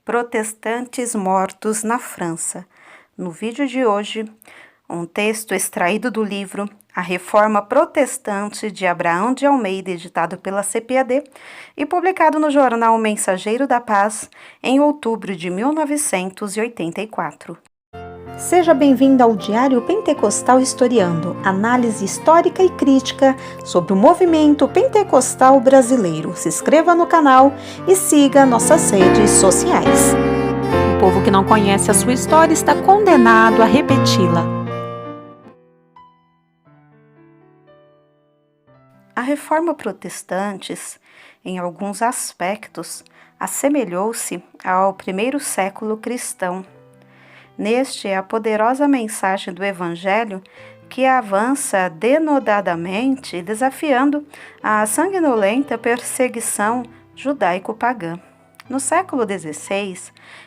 Protestantes mortos na França. No vídeo de hoje, um texto extraído do livro A Reforma Protestante de Abraão de Almeida, editado pela CPAD e publicado no jornal Mensageiro da Paz em outubro de 1984. Seja bem-vindo ao Diário Pentecostal Historiando, análise histórica e crítica sobre o movimento pentecostal brasileiro. Se inscreva no canal e siga nossas redes sociais. O povo que não conhece a sua história está condenado a repeti-la. A Reforma Protestante, em alguns aspectos, assemelhou-se ao primeiro século cristão. Neste é a poderosa mensagem do Evangelho que avança denodadamente, desafiando a sanguinolenta perseguição judaico-pagã. No século XVI,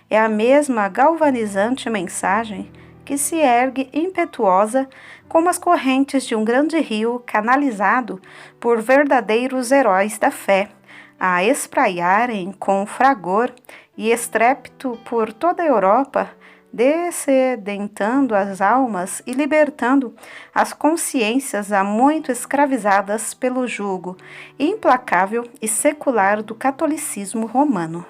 é a mesma galvanizante mensagem que se ergue impetuosa como as correntes de um grande rio canalizado por verdadeiros heróis da fé, a espraiarem com fragor e estrépito por toda a Europa, descedentando as almas e libertando as consciências há muito escravizadas pelo jugo implacável e secular do catolicismo romano.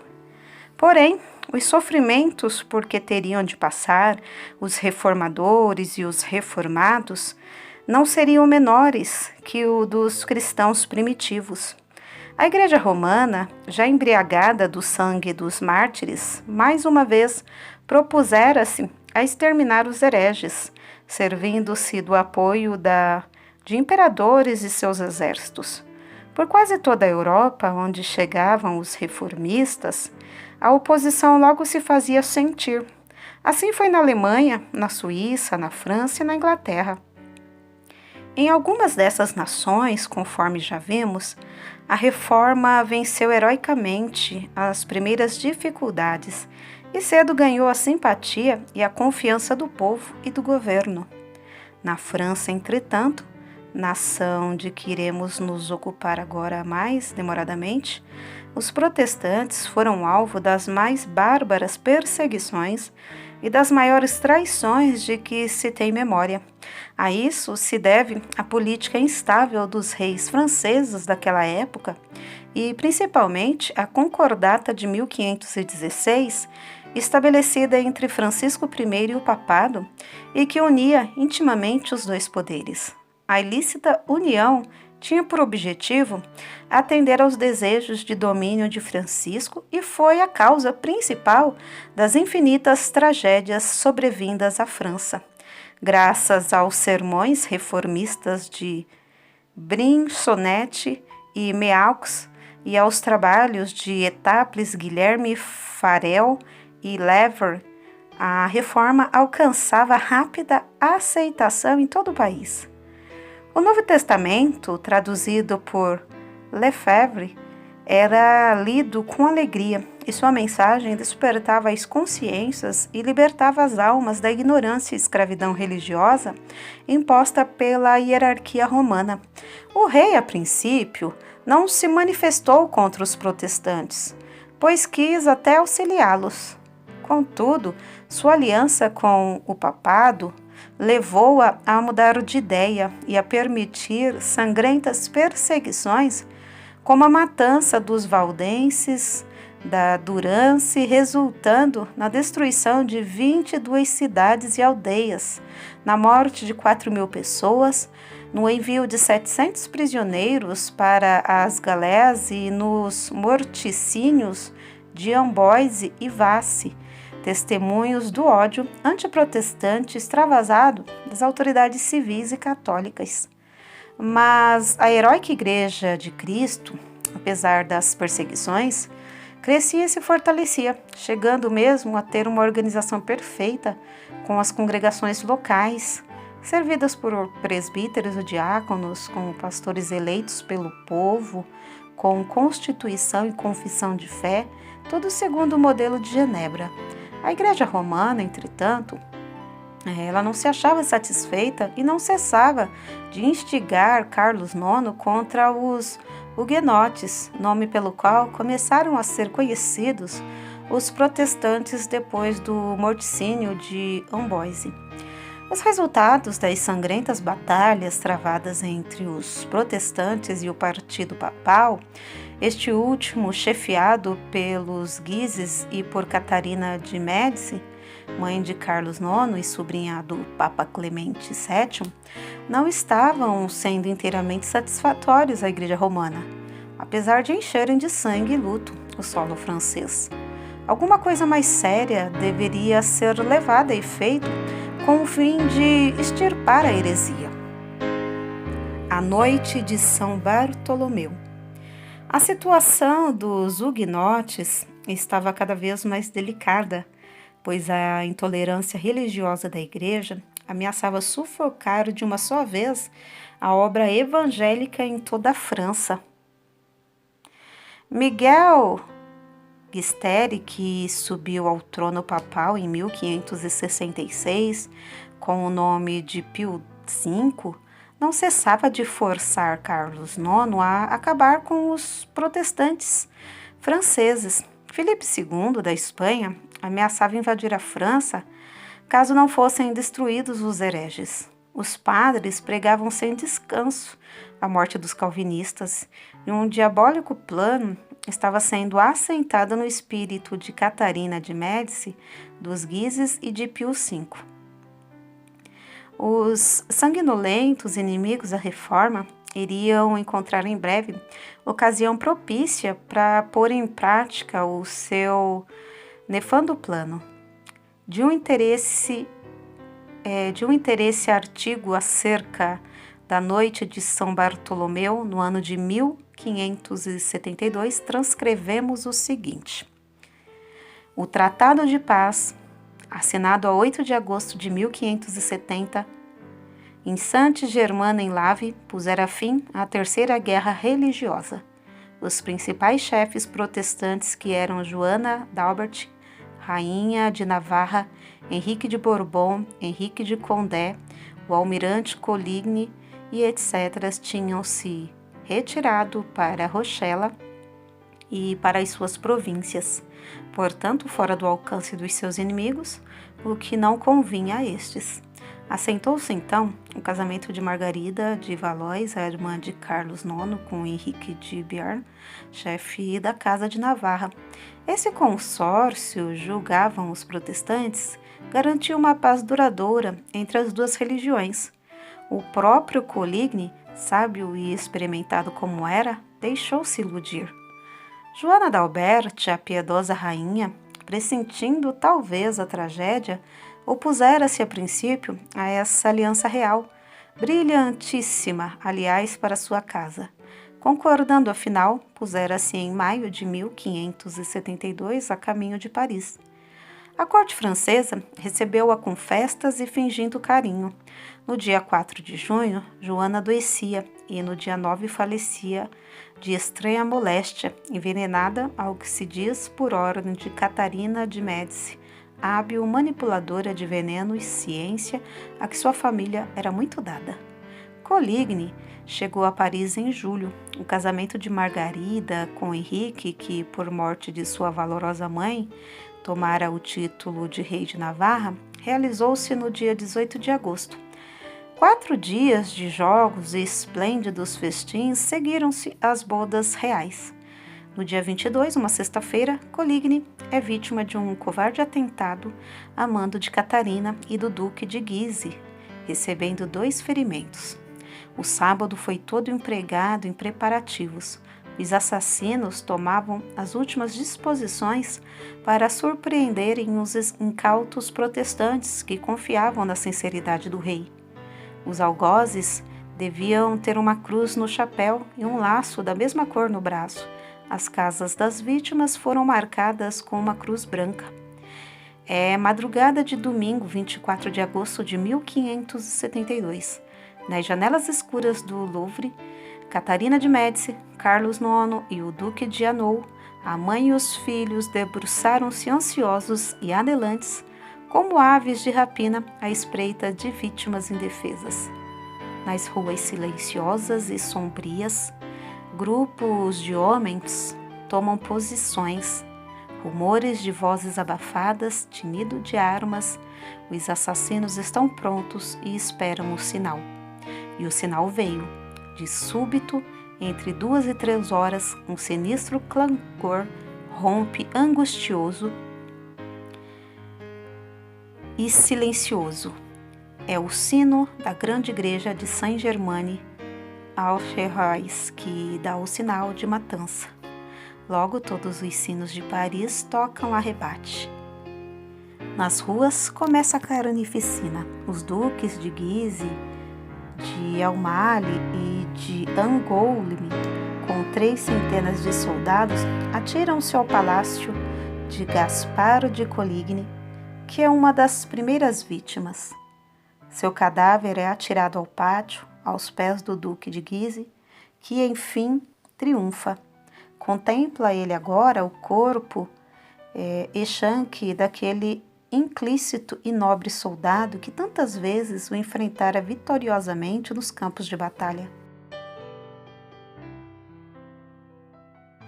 Porém, os sofrimentos por que teriam de passar os reformadores e os reformados não seriam menores que o dos cristãos primitivos. A Igreja Romana, já embriagada do sangue dos mártires, mais uma vez propusera-se a exterminar os hereges, servindo-se do apoio de imperadores e seus exércitos. Por quase toda a Europa, onde chegavam os reformistas, a oposição logo se fazia sentir. Assim foi na Alemanha, na Suíça, na França e na Inglaterra. Em algumas dessas nações, conforme já vimos, a reforma venceu heroicamente as primeiras dificuldades e cedo ganhou a simpatia e a confiança do povo e do governo. Na França, entretanto, nação de que iremos nos ocupar agora mais demoradamente, os protestantes foram alvo das mais bárbaras perseguições e das maiores traições de que se tem memória. A isso se deve a política instável dos reis franceses daquela época e, principalmente, a Concordata de 1516, estabelecida entre Francisco I e o Papado, e que unia intimamente os dois poderes. A ilícita união tinha por objetivo atender aos desejos de domínio de Francisco e foi a causa principal das infinitas tragédias sobrevindas à França. Graças aos sermões reformistas de Brinsonnet e Meaux e aos trabalhos de Etaples, Guilherme Farel e Lever, a reforma alcançava rápida aceitação em todo o país. O Novo Testamento, traduzido por Lefebvre, era lido com alegria e sua mensagem despertava as consciências e libertava as almas da ignorância e escravidão religiosa imposta pela hierarquia romana. O rei, a princípio, não se manifestou contra os protestantes, pois quis até auxiliá-los. Contudo, sua aliança com o papado levou-a a mudar de ideia e a permitir sangrentas perseguições, como a matança dos valdenses da Durance, resultando na destruição de 22 cidades e aldeias, na morte de 4.000 pessoas, no envio de 700 prisioneiros para as galés e nos morticínios de Amboise e Vasse, testemunhos do ódio antiprotestante extravasado das autoridades civis e católicas. Mas a heróica Igreja de Cristo, apesar das perseguições, crescia e se fortalecia, chegando mesmo a ter uma organização perfeita com as congregações locais, servidas por presbíteros e diáconos, com pastores eleitos pelo povo, com constituição e confissão de fé, tudo segundo o modelo de Genebra. A Igreja Romana, entretanto, ela não se achava satisfeita e não cessava de instigar Carlos IX contra os huguenotes, nome pelo qual começaram a ser conhecidos os protestantes depois do morticínio de Amboise. Os resultados das sangrentas batalhas travadas entre os protestantes e o partido papal, este último chefiado pelos Guises e por Catarina de Médici, mãe de Carlos IX e sobrinha do Papa Clemente VII, não estavam sendo inteiramente satisfatórios à Igreja Romana, apesar de encherem de sangue e luto o solo francês. Alguma coisa mais séria deveria ser levada a efeito com o fim de extirpar a heresia. A noite de São Bartolomeu. A situação dos huguenotes estava cada vez mais delicada, pois a intolerância religiosa da Igreja ameaçava sufocar de uma só vez a obra evangélica em toda a França. Miguel Guisteri, que subiu ao trono papal em 1566 com o nome de Pio V, não cessava de forçar Carlos IX a acabar com os protestantes franceses. Filipe II, da Espanha, ameaçava invadir a França caso não fossem destruídos os hereges. Os padres pregavam sem descanso a morte dos calvinistas e um diabólico plano estava sendo assentado no espírito de Catarina de Médici, dos Guises e de Pio V. Os sanguinolentos inimigos da reforma iriam encontrar em breve ocasião propícia para pôr em prática o seu nefando plano. De um interesse artigo acerca da noite de São Bartolomeu, no ano de 1572, transcrevemos o seguinte: o Tratado de Paz, assinado a 8 de agosto de 1570, em Saint-Germain-en-Laye, pusera fim à Terceira Guerra Religiosa. Os principais chefes protestantes, que eram Joana d'Albert, Rainha de Navarra, Henrique de Bourbon, Henrique de Condé, o almirante Coligny e etc., tinham se retirado para Rochela e para as suas províncias, portanto fora do alcance dos seus inimigos, o que não convinha a estes. Assentou-se então o casamento de Margarida de Valois, a irmã de Carlos IX, com Henrique de Bearn, chefe da Casa de Navarra. Esse consórcio, julgavam os protestantes, garantiu uma paz duradoura entre as duas religiões. O próprio Coligny, sábio e experimentado como era, deixou-se iludir. Joana d'Albert, a piedosa rainha, pressentindo talvez a tragédia, opusera-se a princípio a essa aliança real, brilhantíssima, aliás, para sua casa. Concordando, afinal, pusera-se em maio de 1572 a caminho de Paris. A corte francesa recebeu-a com festas e fingindo carinho. No dia 4 de junho, Joana adoecia e no dia 9 falecia de estranha moléstia, envenenada, ao que se diz, por ordem de Catarina de Médici, hábil manipuladora de veneno e ciência a que sua família era muito dada. Coligny chegou a Paris em julho. O casamento de Margarida com Henrique, que por morte de sua valorosa mãe tomara o título de rei de Navarra, realizou-se no dia 18 de agosto. 4 dias de jogos e esplêndidos festins seguiram-se às bodas reais. No dia 22, uma sexta-feira, Coligny é vítima de um covarde atentado a mando de Catarina e do Duque de Guise, recebendo 2 ferimentos. O sábado foi todo empregado em preparativos. Os assassinos tomavam as últimas disposições para surpreenderem os incautos protestantes que confiavam na sinceridade do rei. Os algozes deviam ter uma cruz no chapéu e um laço da mesma cor no braço. As casas das vítimas foram marcadas com uma cruz branca. É madrugada de domingo, 24 de agosto de 1572. Nas janelas escuras do Louvre, Catarina de Médici, Carlos IX e o Duque de Hainaut, a mãe e os filhos debruçaram-se ansiosos e anelantes, como aves de rapina à espreita de vítimas indefesas. Nas ruas silenciosas e sombrias, grupos de homens tomam posições, Rumores de vozes abafadas, tinido de armas. Os assassinos estão prontos e esperam o sinal. E o sinal veio. De súbito, entre 2 e 3 horas, um sinistro clangor rompe angustioso e silencioso. É o sino da grande igreja de Saint-Germain-en-Laye que dá o sinal de matança. Logo, todos os sinos de Paris tocam a rebate. Nas ruas começa a carnificina. Os duques de Guise, de Aumale e de Angoulême, com 300 de soldados, atiram-se ao palácio de Gasparo de Coligny, que é uma das primeiras vítimas. Seu cadáver é atirado ao pátio, aos pés do duque de Guise, que enfim triunfa. Contempla ele agora o corpo exangue daquele implícito e nobre soldado que tantas vezes o enfrentara vitoriosamente nos campos de batalha.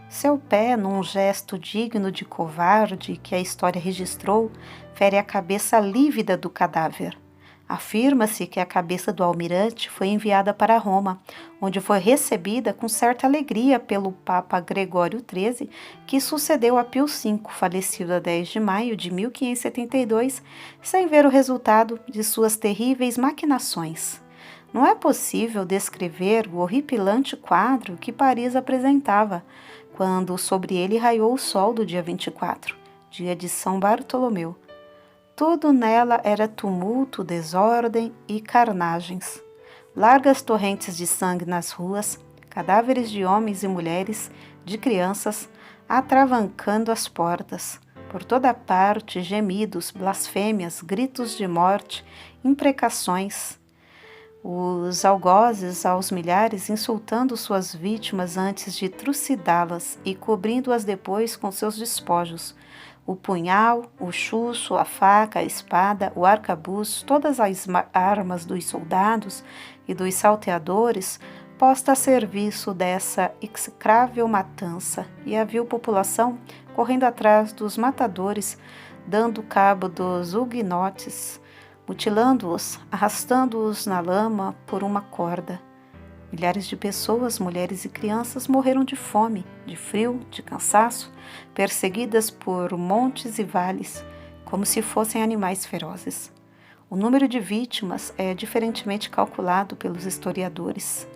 Seu pé, num gesto digno de covarde que a história registrou, fere a cabeça lívida do cadáver. Afirma-se que a cabeça do almirante foi enviada para Roma, onde foi recebida com certa alegria pelo Papa Gregório XIII, que sucedeu a Pio V, falecido a 10 de maio de 1572, sem ver o resultado de suas terríveis maquinações. Não é possível descrever o horripilante quadro que Paris apresentava, quando sobre ele raiou o sol do dia 24, dia de São Bartolomeu. Tudo nela era tumulto, desordem e carnagens. Largas torrentes de sangue nas ruas, cadáveres de homens e mulheres, de crianças, atravancando as portas. Por toda parte, gemidos, blasfêmias, gritos de morte, imprecações. Os algozes aos milhares insultando suas vítimas antes de trucidá-las e cobrindo-as depois com seus despojos. O punhal, o chuço, a faca, a espada, o arcabuz, todas as armas dos soldados e dos salteadores posta a serviço dessa execrável matança, e a vil população correndo atrás dos matadores, dando cabo dos huguenotes, mutilando-os, arrastando-os na lama por uma corda. Milhares de pessoas, mulheres e crianças, morreram de fome, de frio, de cansaço, perseguidas por montes e vales, como se fossem animais ferozes. O número de vítimas é diferentemente calculado pelos historiadores.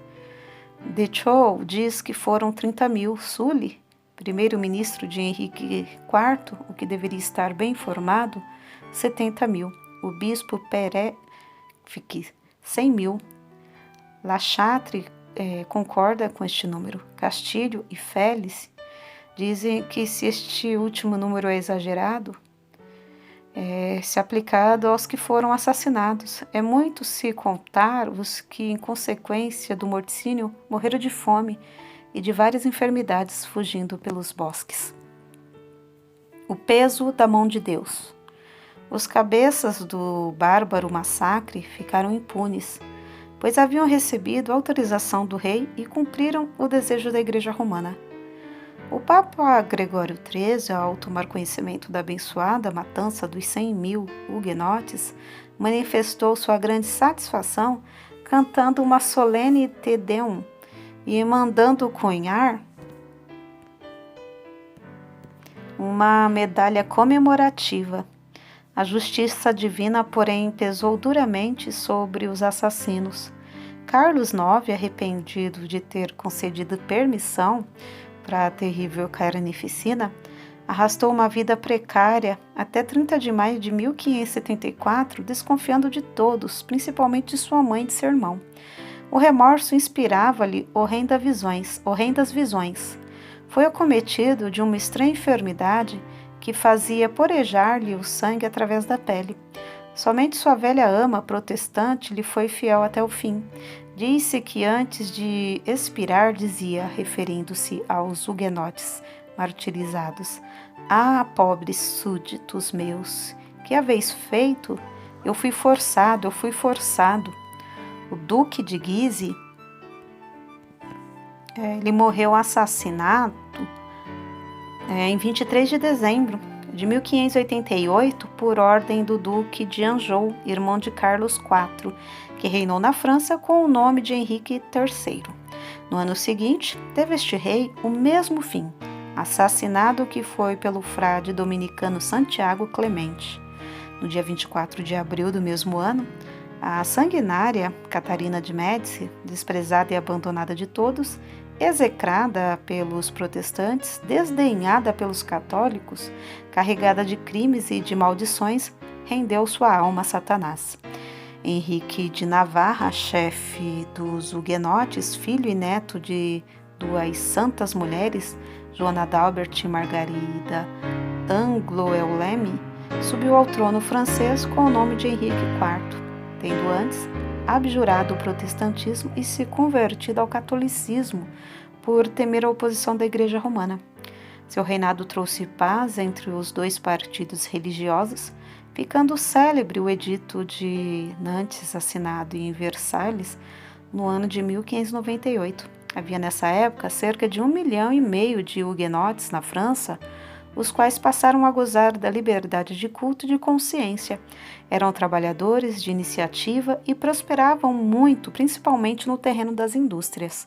Deschaux diz que foram 30.000, Sully, primeiro-ministro de Henrique IV, o que deveria estar bem informado, 70.000. O bispo Perefic, 100.000. La Chatre concorda com este número. Castilho e Félix dizem que se este último número é exagerado, se aplicado aos que foram assassinados. É muito se contar os que, em consequência do morticínio, morreram de fome e de várias enfermidades fugindo pelos bosques. O peso da mão de Deus. Os cabeças do bárbaro massacre ficaram impunes, pois haviam recebido autorização do rei e cumpriram o desejo da Igreja Romana. O Papa Gregório XIII, ao tomar conhecimento da abençoada matança dos 100.000 huguenotes, manifestou sua grande satisfação cantando uma solene Te Deum e mandando cunhar uma medalha comemorativa. A justiça divina, porém, pesou duramente sobre os assassinos. Carlos IX, arrependido de ter concedido permissão para a terrível carnificina, arrastou uma vida precária até 30 de maio de 1574, desconfiando de todos, principalmente de sua mãe e de seu irmão. O remorso inspirava-lhe horrendas visões. Foi acometido de uma estranha enfermidade que fazia porejar-lhe o sangue através da pele. Somente sua velha ama protestante lhe foi fiel até o fim. Disse que antes de expirar dizia, referindo-se aos huguenotes martirizados: "Ah, pobres súditos meus, que haveis feito? Eu fui forçado. O duque de Guise, ele morreu assassinado em 23 de dezembro de 1588, por ordem do Duque de Anjou, irmão de Carlos IV, que reinou na França com o nome de Henrique III. No ano seguinte, teve este rei o mesmo fim, assassinado que foi pelo frade dominicano Santiago Clemente. No dia 24 de abril do mesmo ano, a sanguinária Catarina de Médici, desprezada e abandonada de todos, execrada pelos protestantes, desdenhada pelos católicos, carregada de crimes e de maldições, rendeu sua alma a Satanás. Henrique de Navarra, chefe dos huguenotes, filho e neto de duas santas mulheres, Joana d'Albert e Margarida Anglo-Euleme, subiu ao trono francês com o nome de Henrique IV, tendo antes abjurado o protestantismo e se convertido ao catolicismo por temer a oposição da Igreja Romana. Seu reinado trouxe paz entre os dois partidos religiosos, ficando célebre o Edito de Nantes, assinado em Versalhes no ano de 1598. Havia nessa época cerca de 1,5 milhão de huguenotes na França, os quais passaram a gozar da liberdade de culto e de consciência. Eram trabalhadores de iniciativa e prosperavam muito, principalmente no terreno das indústrias.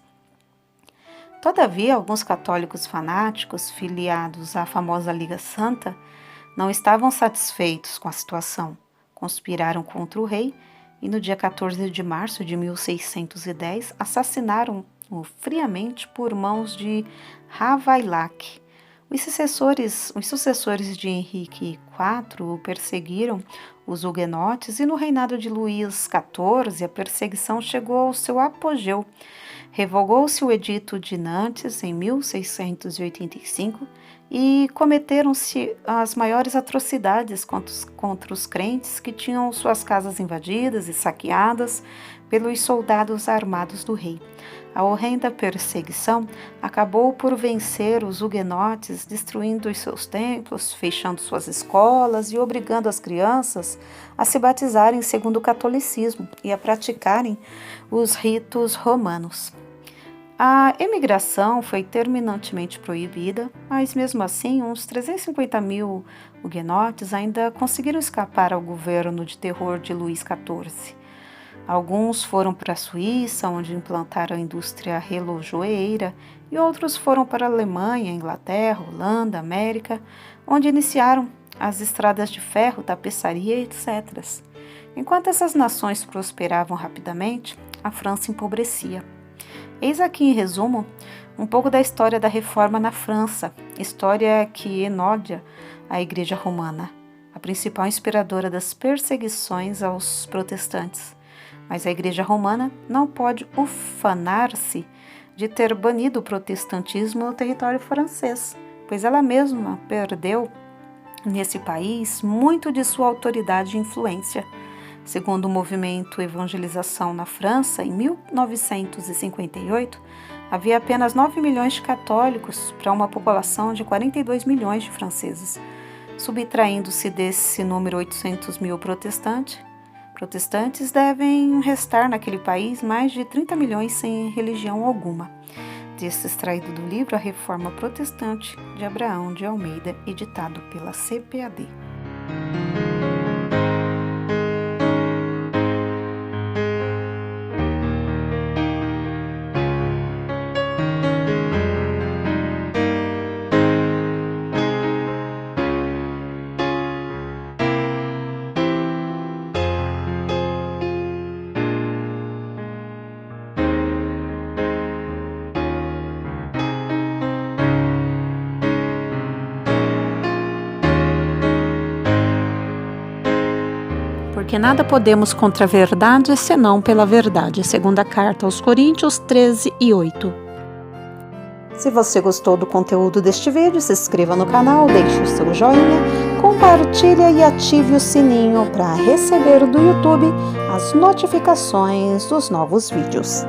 Todavia, alguns católicos fanáticos, filiados à famosa Liga Santa, não estavam satisfeitos com a situação. Conspiraram contra o rei e, no dia 14 de março de 1610, assassinaram-o friamente por mãos de Ravaillac. Os sucessores de Henrique IV o perseguiram os huguenotes e no reinado de Luís XIV a perseguição chegou ao seu apogeu. Revogou-se o Edito de Nantes em 1685 e cometeram-se as maiores atrocidades contra os crentes que tinham suas casas invadidas e saqueadas pelos soldados armados do rei. A horrenda perseguição acabou por vencer os huguenotes, destruindo os seus templos, fechando suas escolas e obrigando as crianças a se batizarem segundo o catolicismo e a praticarem os ritos romanos. A emigração foi terminantemente proibida, mas mesmo assim uns 350 mil huguenotes ainda conseguiram escapar ao governo de terror de Luís XIV. Alguns foram para a Suíça, onde implantaram a indústria relojoeira, e outros foram para a Alemanha, Inglaterra, Holanda, América, onde iniciaram as estradas de ferro, tapeçaria, etc. Enquanto essas nações prosperavam rapidamente, a França empobrecia. Eis aqui, em resumo, um pouco da história da Reforma na França, história que enodia a Igreja Romana, a principal inspiradora das perseguições aos protestantes. Mas a Igreja Romana não pode ufanar-se de ter banido o protestantismo no território francês, pois ela mesma perdeu nesse país muito de sua autoridade e influência. Segundo o movimento Evangelização na França, em 1958, havia apenas 9 milhões de católicos para uma população de 42 milhões de franceses. Subtraindo-se desse número 800 mil protestantes, devem restar naquele país mais de 30 milhões sem religião alguma. Texto extraído do livro A Reforma Protestante, de Abraão de Almeida, editado pela CPAD. Porque nada podemos contra a verdade, senão pela verdade. Segunda carta aos Coríntios 13:8. Se você gostou do conteúdo deste vídeo, se inscreva no canal, deixe o seu joinha, compartilhe e ative o sininho para receber do YouTube as notificações dos novos vídeos.